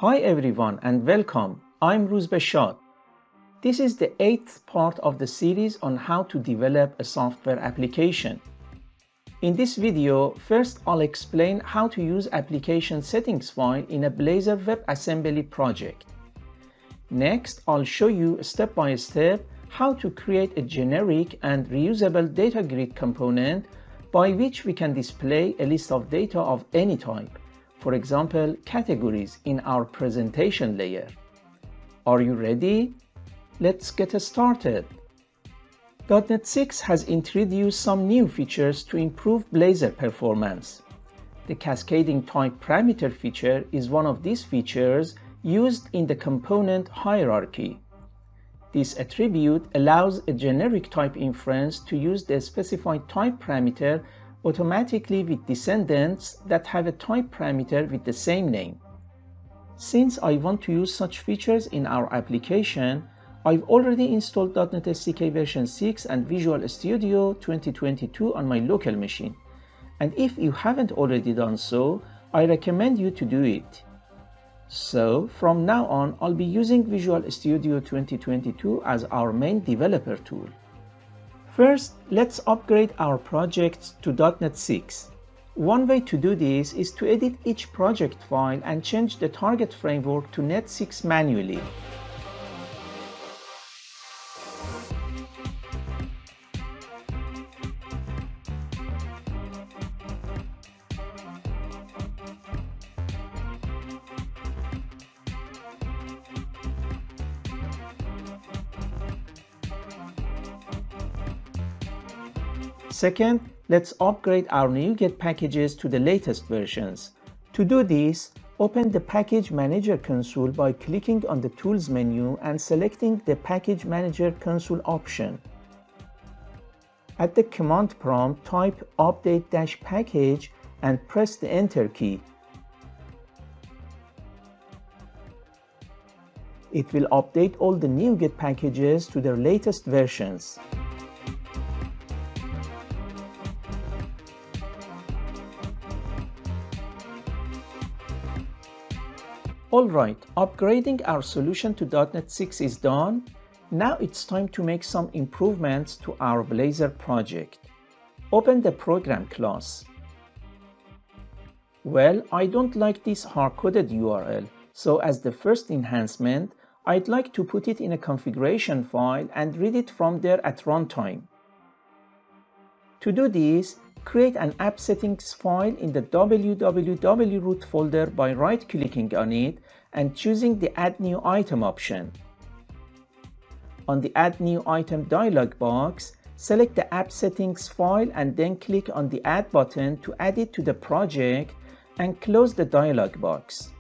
Hi everyone and welcome. I'm Reusable. This is the 8th part of the series on how to develop a software application. In this video, first I'll explain how to use application settings file in a Blazor WebAssembly project. Next, I'll show you step by step how to create a generic and reusable data grid component by which we can display a list of data of any type. For example, categories in our presentation layer. Are you ready? Let's get started. .NET 6 has introduced some new features to improve Blazor performance. The cascading type parameter feature is one of these features used in the component hierarchy. This attribute allows a generic type inference to use the specified type parameter automatically with descendants that have a type parameter with the same name. Since I want to use such features in our application, I've already installed .NET SDK version 6 and Visual Studio 2022 on my local machine. And if you haven't already done so, I recommend you to do it. So, from now on, I'll be using Visual Studio 2022 as our main developer tool. First, let's upgrade our projects to .NET 6. One way to do this is to edit each project file and change the target framework to .NET 6 manually. Second, let's upgrade our NuGet packages to the latest versions. To do this, open the Package Manager console by clicking on the Tools menu and selecting the Package Manager console option. At the command prompt, type update-package and press the Enter key. It will update all the NuGet packages to their latest versions. Alright, upgrading our solution to .NET 6 is done. Now it's time to make some improvements to our Blazor project. Open the program class. Well, I don't like this hard-coded URL, so as the first enhancement, I'd like to put it in a configuration file and read it from there at runtime. To do this, create an app settings file in the www root folder by right-clicking on it and choosing the Add New Item option. On the Add New Item dialog box, select the app settings file and then click on the Add button to add it to the project and close the dialog box.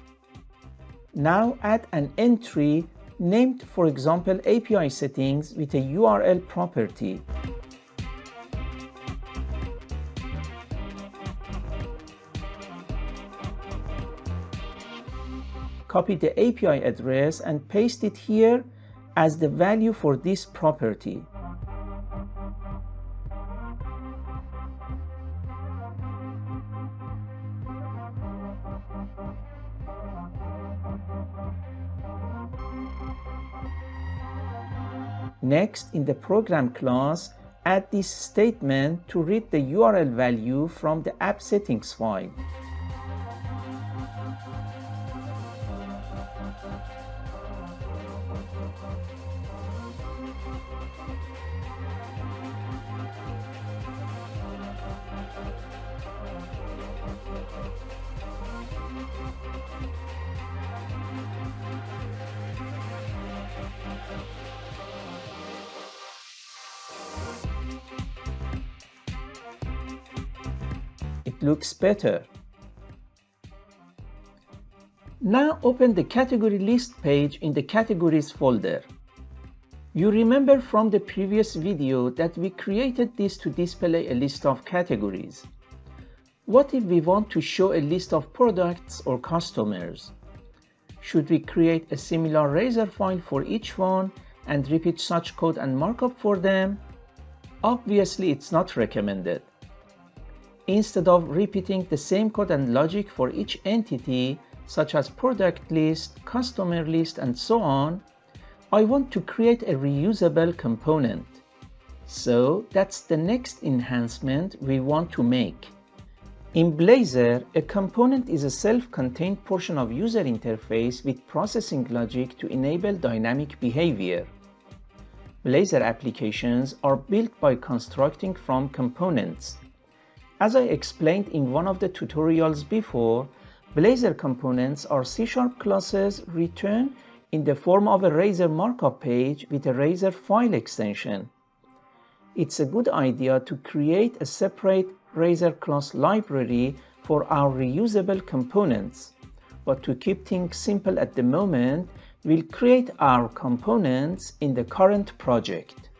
Now add an entry named, for example, API settings with a URL property. Copy the API address and paste it here as the value for this property. Next, in the program class, add this statement to read the URL value from the app settings file. It looks better. Now open the category list page in the categories folder. You remember from the previous video that we created this to display a list of categories. What if we want to show a list of products or customers? Should we create a similar Razor file for each one and repeat such code and markup for them? Obviously, it's not recommended. Instead of repeating the same code and logic for each entity, such as product list, customer list, and so on, I want to create a reusable component. So that's the next enhancement we want to make. In Blazor, a component is a self-contained portion of user interface with processing logic to enable dynamic behavior. Blazor applications are built by constructing from components. As I explained in one of the tutorials before, Blazor components are C# classes returned in the form of a Razor markup page with a Razor file extension. It's a good idea to create a separate Razor class library for our reusable components, but to keep things simple at the moment, we'll create our components in the current project.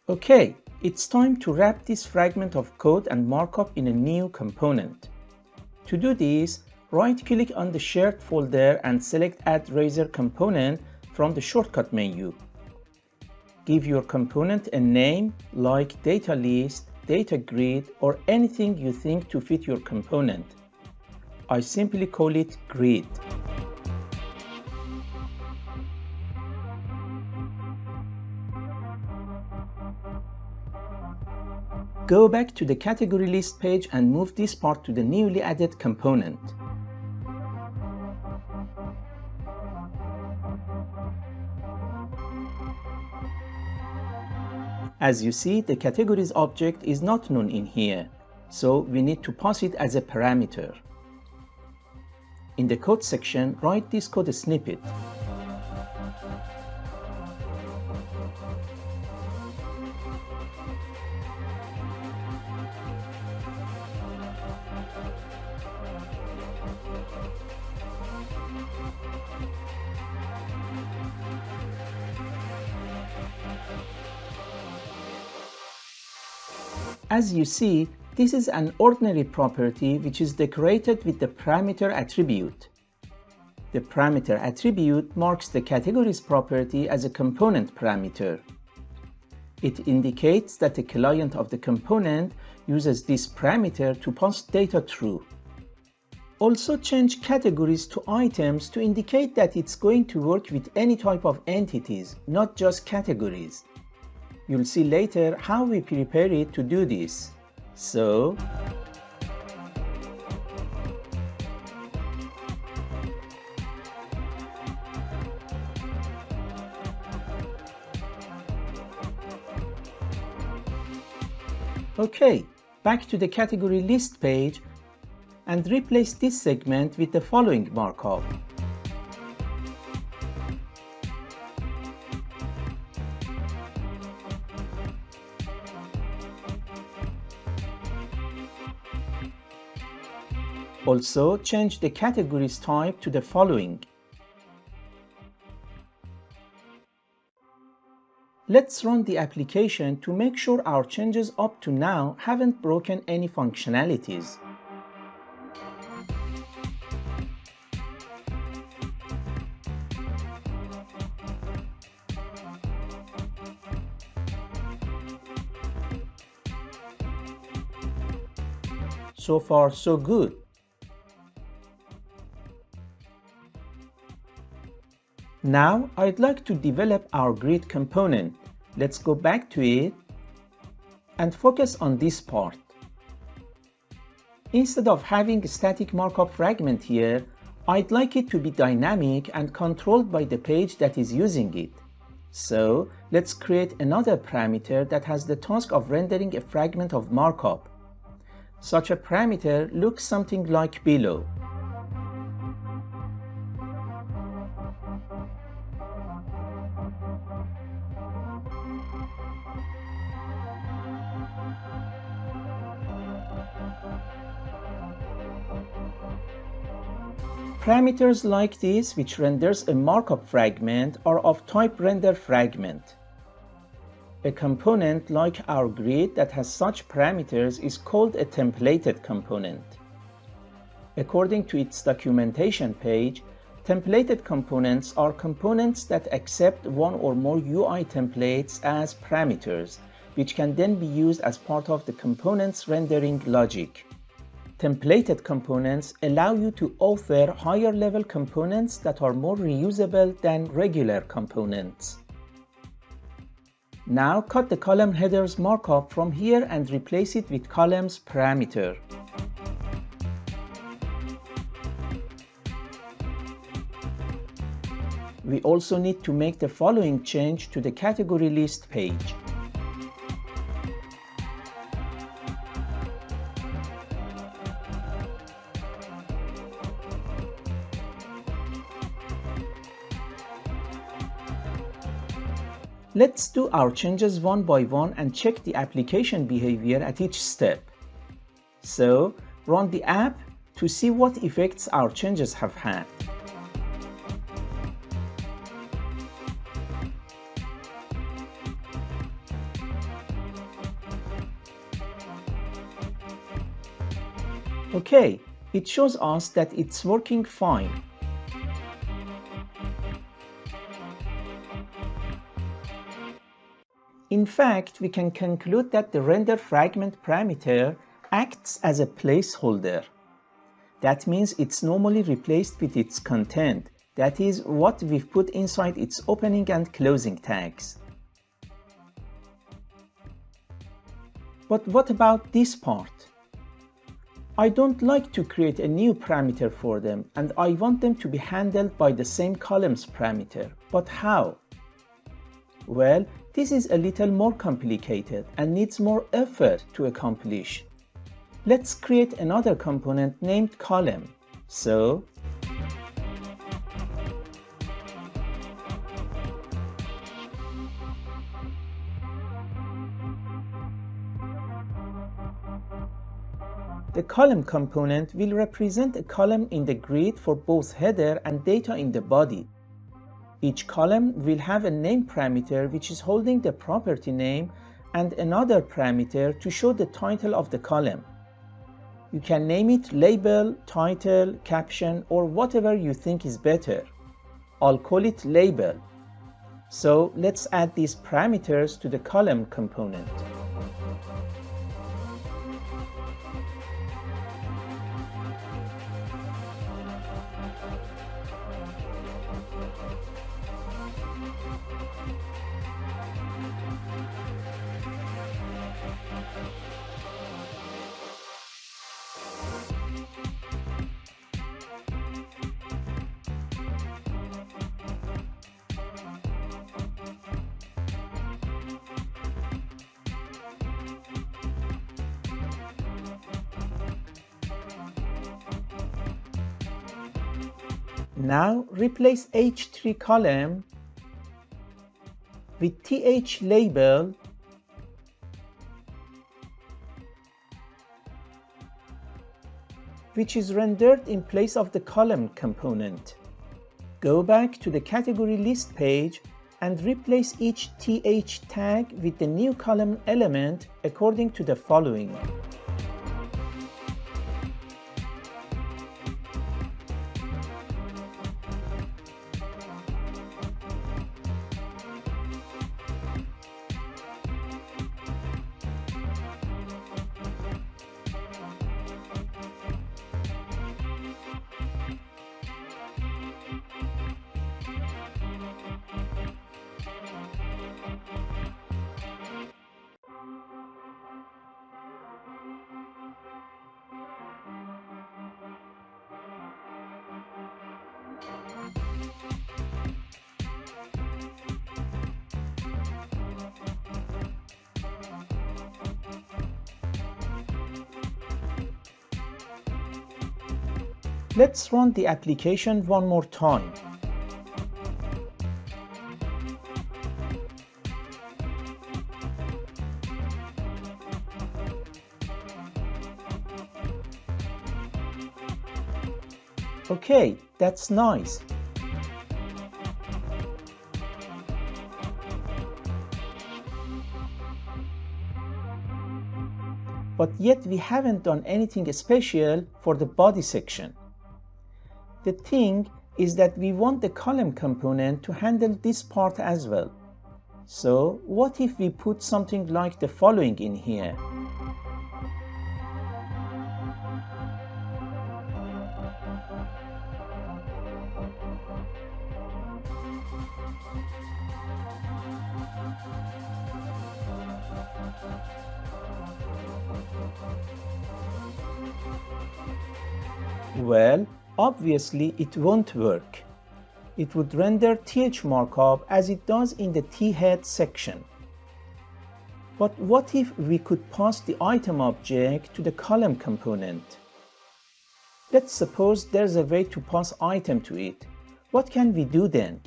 Okay, it's time to wrap this fragment of code and markup in a new component. To do this, right-click on the shared folder and select Add Razor Component from the shortcut menu. Give your component a name like data list, data grid, or anything you think to fit your component. I simply call it grid. Go back to the category list page and move this part to the newly added component. As you see, the categories object is not known in here, so we need to pass it as a parameter. In the code section, write this code snippet. As you see, this is an ordinary property which is decorated with the parameter attribute. The parameter attribute marks the categories property as a component parameter. It indicates that the client of the component uses this parameter to pass data through. Also change categories to items to indicate that it's going to work with any type of entities, not just categories. You'll see later how we prepare it to do this. So, okay, back to the category list page and replace this segment with the following markup. Also, change the categories type to the following. Let's run the application to make sure our changes up to now haven't broken any functionalities. So far, so good. Now, I'd like to develop our grid component. Let's go back to it and focus on this part. Instead of having a static markup fragment here, I'd like it to be dynamic and controlled by the page that is using it. So, let's create another parameter that has the task of rendering a fragment of markup. Such a parameter looks something like below. Parameters like this, which renders a markup fragment, are of type render fragment. A component like our grid that has such parameters is called a templated component. According to its documentation page, templated components are components that accept one or more UI templates as parameters, which can then be used as part of the component's rendering logic. Templated components allow you to author higher level components that are more reusable than regular components. Now cut the column headers markup from here and replace it with columns parameter. We also need to make the following change to the category list page. Let's do our changes one by one and check the application behavior at each step. So, run the app to see what effects our changes have had. Okay, it shows us that it's working fine. In fact, we can conclude that the render fragment parameter acts as a placeholder. That means it's normally replaced with its content, that is, what we've put inside its opening and closing tags. But what about this part? I don't like to create a new parameter for them, and I want them to be handled by the same columns parameter. But how? Well, this is a little more complicated and needs more effort to accomplish. Let's create another component named column. So, the column component will represent a column in the grid for both header and data in the body. Each column will have a name parameter which is holding the property name and another parameter to show the title of the column. You can name it label, title, caption, or whatever you think is better. I'll call it label. So let's add these parameters to the column component. Now replace H3 column with TH label which is rendered in place of the column component. Go back to the category list page and replace each TH tag with the new column element according to the following. Let's run the application one more time. Okay, that's nice. But yet we haven't done anything special for the body section. The thing is that we want the column component to handle this part as well. So what if we put something like the following in here? Well, obviously it won't work. It would render th markup as it does in the thead section. But what if we could pass the item object to the column component? Let's suppose there's a way to pass item to it. What can we do then?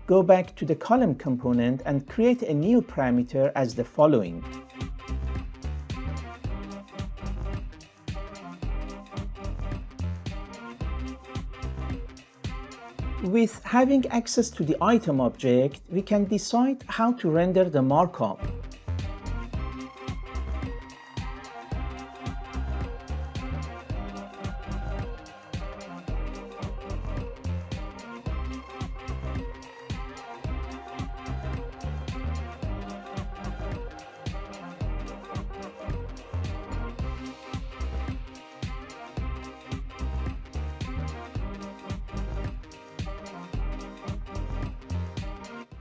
Go back to the column component and create a new parameter as the following. With having access to the item object, we can decide how to render the markup.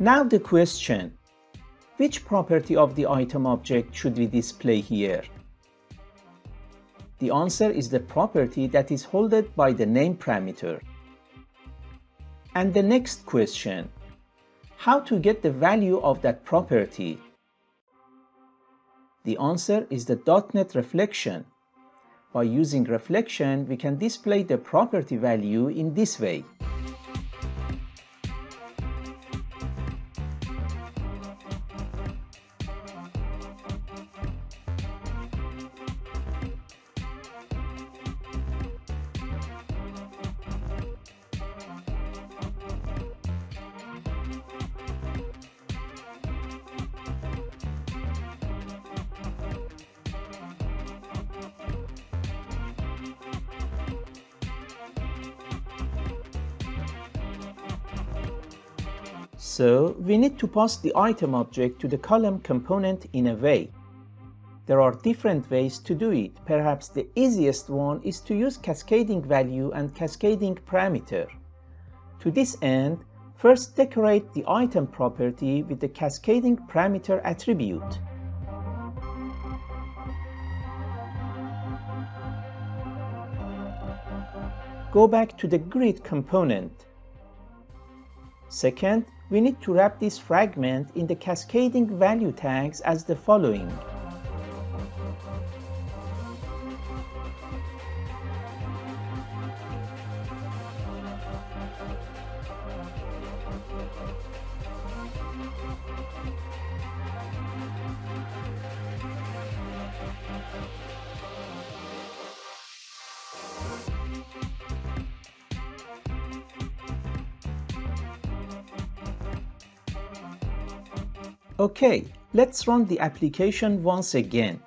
Now the question, which property of the item object should we display here? The answer is the property that is held by the name parameter. And the next question, how to get the value of that property? The answer is the .NET reflection. By using reflection, we can display the property value in this way. So we need to pass the item object to the column component in a way. There are different ways to do it. Perhaps the easiest one is to use cascading value and cascading parameter. To this end, first decorate the item property with the cascading parameter attribute. Go back to the grid component. Second, we need to wrap this fragment in the cascading value tags as the following. Okay, let's run the application once again.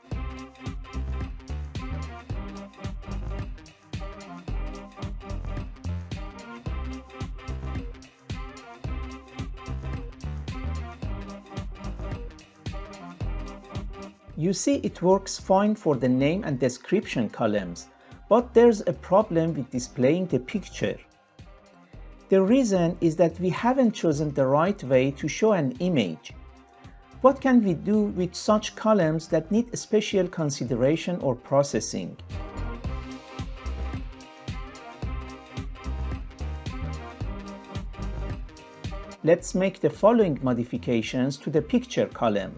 You see it works fine for the name and description columns, but there's a problem with displaying the picture. The reason is that we haven't chosen the right way to show an image. What can we do with such columns that need special consideration or processing? Let's make the following modifications to the picture column.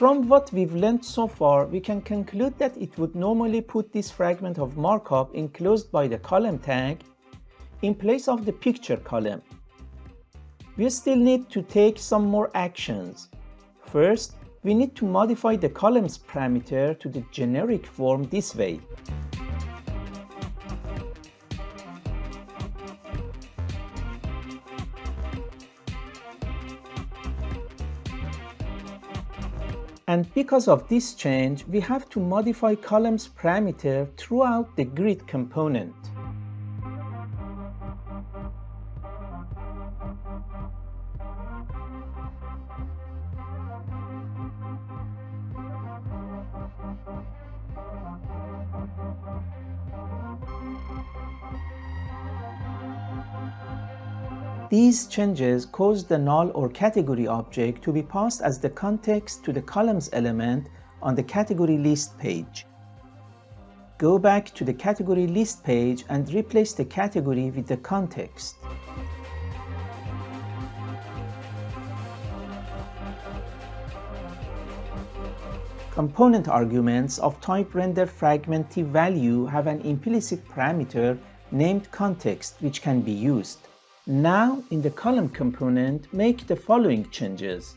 From what we've learned so far, we can conclude that it would normally put this fragment of markup enclosed by the column tag in place of the picture column. We still need to take some more actions. First, we need to modify the columns parameter to the generic form this way. And because of this change, we have to modify columns parameter throughout the grid component. These changes cause the null or category object to be passed as the context to the columns element on the category list page. Go back to the category list page and replace the category with the context. Component arguments of type render fragment t value have an implicit parameter named context which can be used. Now, in the column component, make the following changes.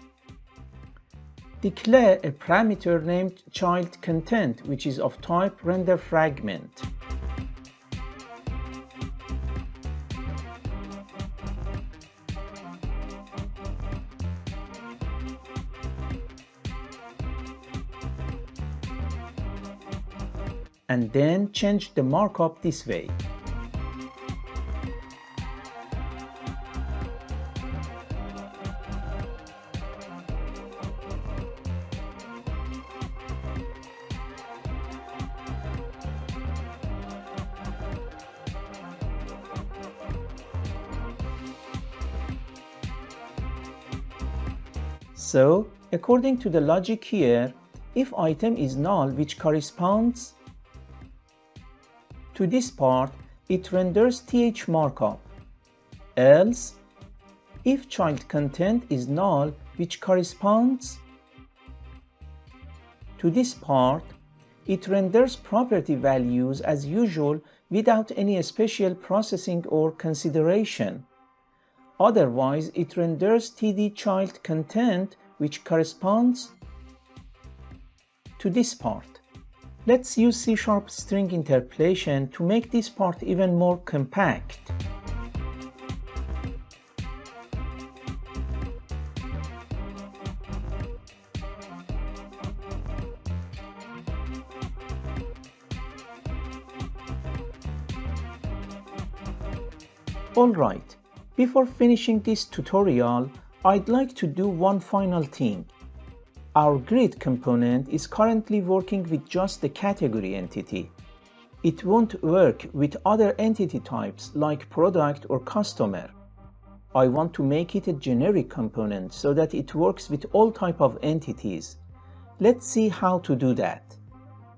Declare a parameter named child content which is of type render fragment. And then change the markup this way. So, according to the logic here, if item is null which corresponds to this part, it renders th markup. Else, if child content is null which corresponds to this part, it renders property values as usual without any special processing or consideration. Otherwise, it renders td child content which corresponds to this part. Let's use C# string interpolation to make this part even more compact. Alright, before finishing this tutorial, I'd like to do one final thing. Our grid component is currently working with just the category entity. It won't work with other entity types like product or customer. I want to make it a generic component so that it works with all type of entities. Let's see how to do that.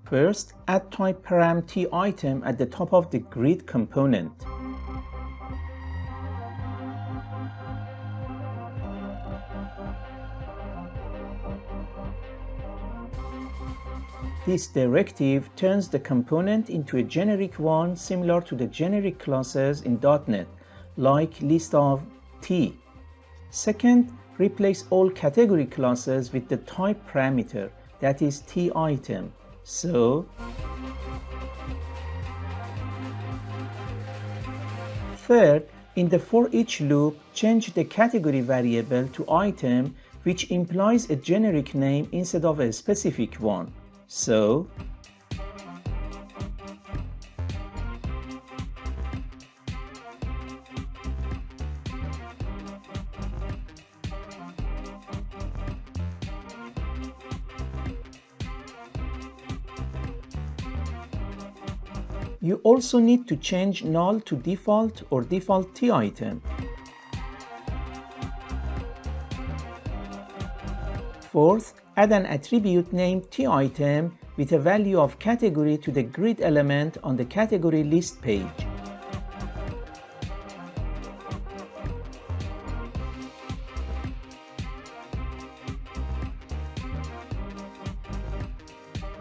First, add type param t item at the top of the grid component. This directive turns the component into a generic one similar to the generic classes in .NET, like list of t. Second, replace all category classes with the type parameter, that is t item. So, third, in the for each loop, change the category variable to item, which implies a generic name instead of a specific one. So, you also need to change null to default or default t item. Fourth, add an attribute named t item with a value of category to the grid element on the category list page.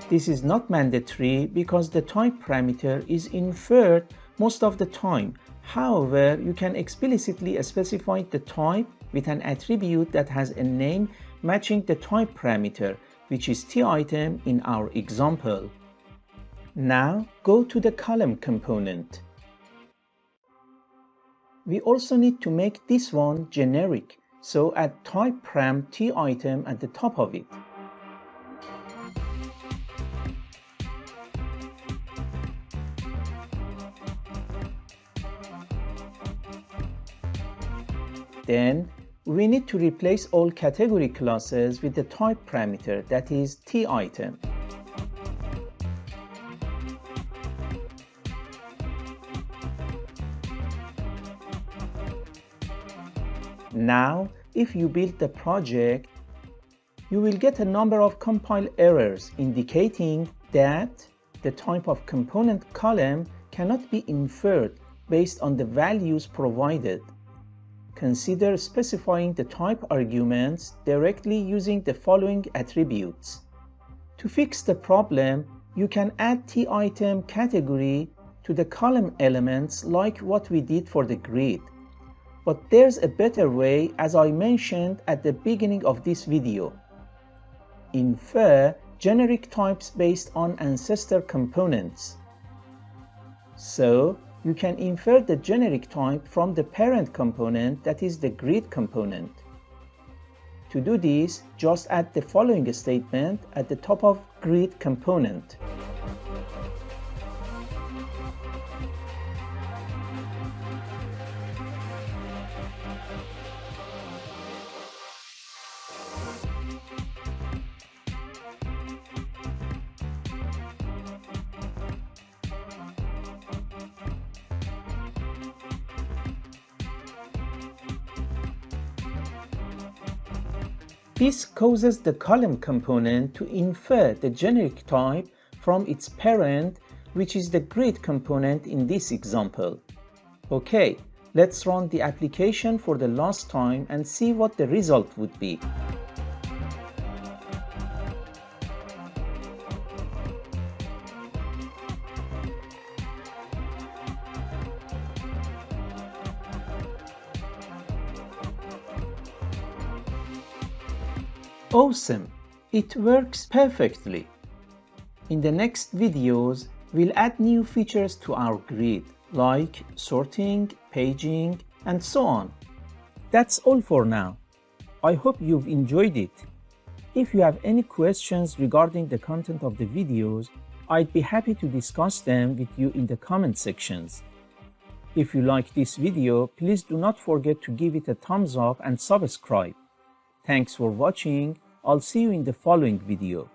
This is not mandatory because the type parameter is inferred most of the time. However, you can explicitly specify the type with an attribute that has a name matching the type parameter, which is t item in our example. Now go to the column component. We also need to make this one generic, so add type param t item at the top of it. Then, we need to replace all category classes with the type parameter, that is t item. Now, if you build the project, you will get a number of compile errors indicating that the type of component column cannot be inferred based on the values provided. Consider specifying the type arguments directly using the following attributes. To fix the problem, you can add t-item category to the column elements like what we did for the grid. But there's a better way, as I mentioned at the beginning of this video. Infer generic types based on ancestor components. So, you can infer the generic type from the parent component, that is the grid component. To do this, just add the following statement at the top of grid component. This causes the column component to infer the generic type from its parent, which is the grid component in this example. Okay, let's run the application for the last time and see what the result would be. Awesome! It works perfectly. In the next videos, we'll add new features to our grid, like sorting, paging, and so on. That's all for now. I hope you've enjoyed it. If you have any questions regarding the content of the videos, I'd be happy to discuss them with you in the comment sections. If you like this video, please do not forget to give it a thumbs up and subscribe. Thanks for watching. I'll see you in the following video.